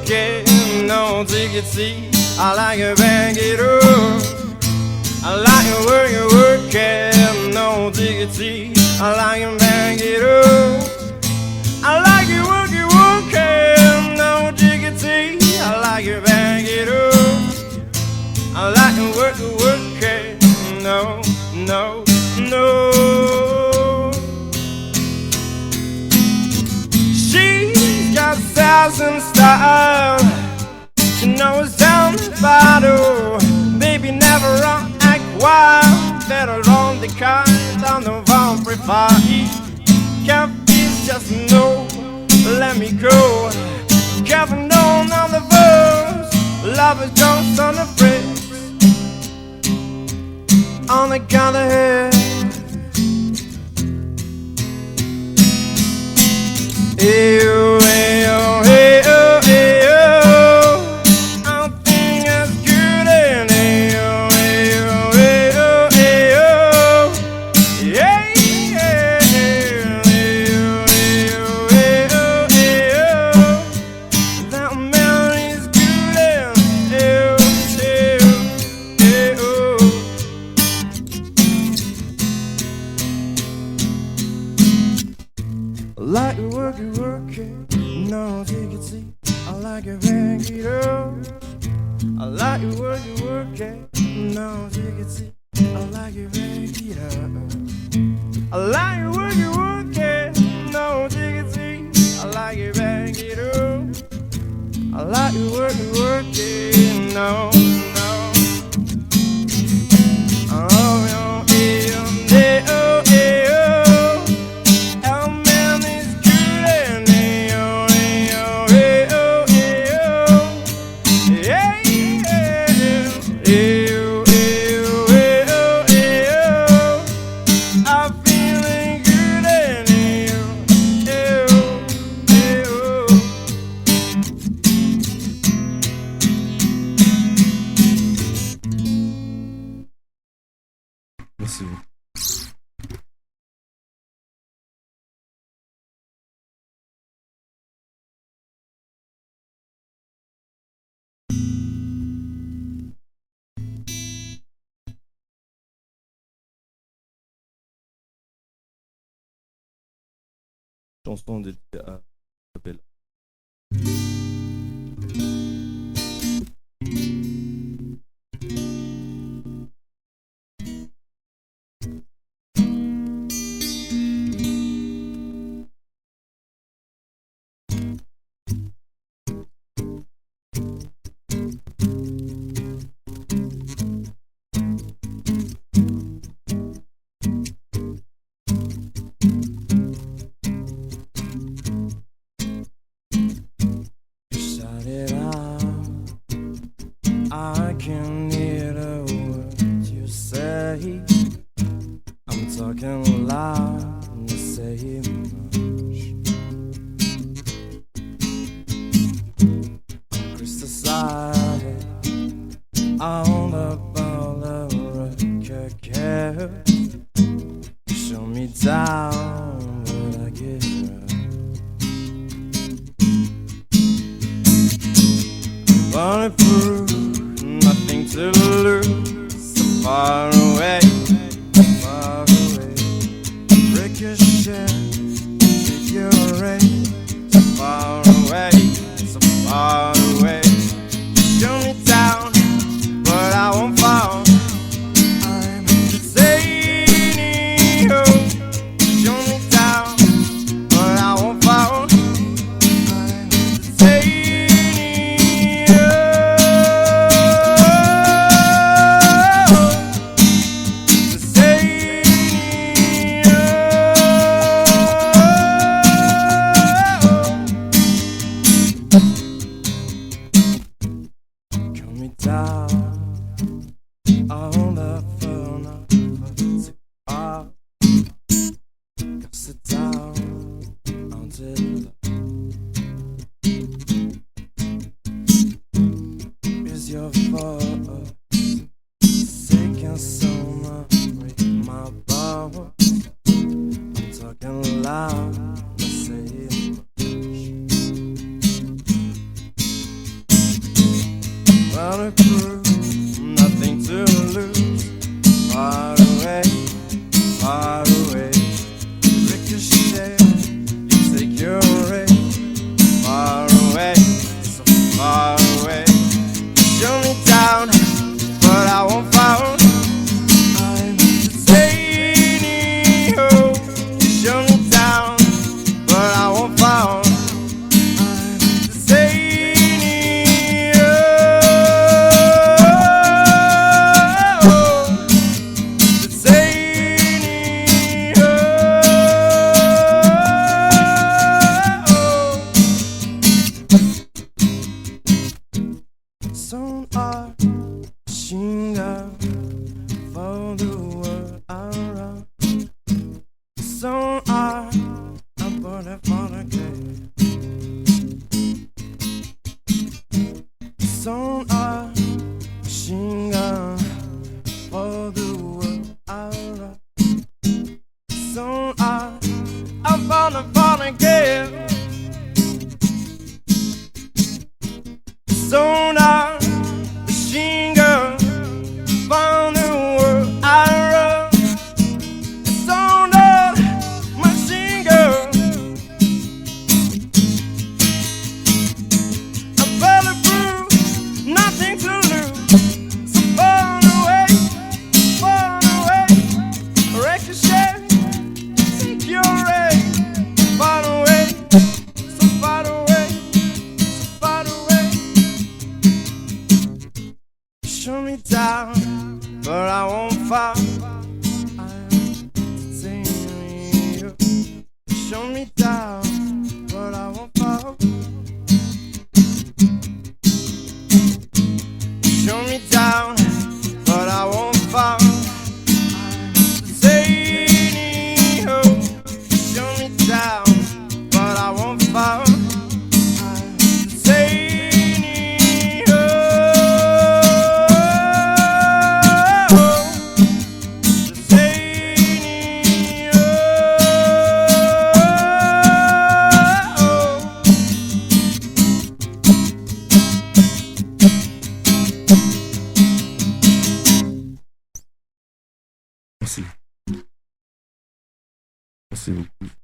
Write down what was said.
working, no diggity. I like it, bang it up. I like it work, you working, no diggity. I like it, bang it up. I like it work, you working, no diggity. I like it, bang it up. I like it work, you working, no, no, no. She's got thousand style. She knows down the bottle. Baby never run, act wild. Better on the kind on the one prefer. Can't be just no, let me go. Kevin on the verse. Love is just on the bridge. On the count of head. Ew, ew, ew, ew. I think it's good and ew, ew, ew, ew. Yeah, yeah, ew, ew, ew, ew. That memory's good and ew, ew, ew. I like it, work it, work it. No diggity. I like it, bang it up. I like it, work it. No diggity. I like it, bang it up. I like it, work it. No diggity. I like it, bang it up. I like it, work it. No, no. Oh, no, yeah, yeah, oh, yeah, oh. Oh, man, it's good and yeah, oh, yeah, oh, yeah, oh. Yeah, yeah, yeah, yeah, yeah. I'm feeling good and yeah, yeah, Merci. Chanson dédiée à Isabelle. Shout it out. I can hear the words you say. I'm talking loud and you say much. Criticized on the ball of record care. Show me down, but I get up. Bulletproof, nothing to lose. So far away, far away. Ricochet, figure eight. So far away, so far away. Show me down, but I won't fall. I'm entertaining you. Show me down, but I won't fall. I'm entertaining you. Cut me down on the phone, I'll go sit down until bulletproof, nothing to lose. Far away, far away. Ricochet, you take your aim. Far away, so far away. Show me down, but I won't fall. I'm entertaining you. Show me down, but I won't fall. I'm entertaining you. Entertaining you. Some are machine gun for the world around. Some are a bullet for the game. Some are machine gun for the world around. Some are a bullet for the game. Some are machine gun for the world around. Some are machine gun. A bulletproof, nothing to lose. So far away, ricochet, take your aim. Far away, so far away, so far away. Show me down, but I won't fall. I'm entertaining you. Show me down, but I won't fall. Show me down, but I won't fall. I'm entertaining you. Show me down, but I won't fall. I'm entertaining you. Merci. Merci beaucoup.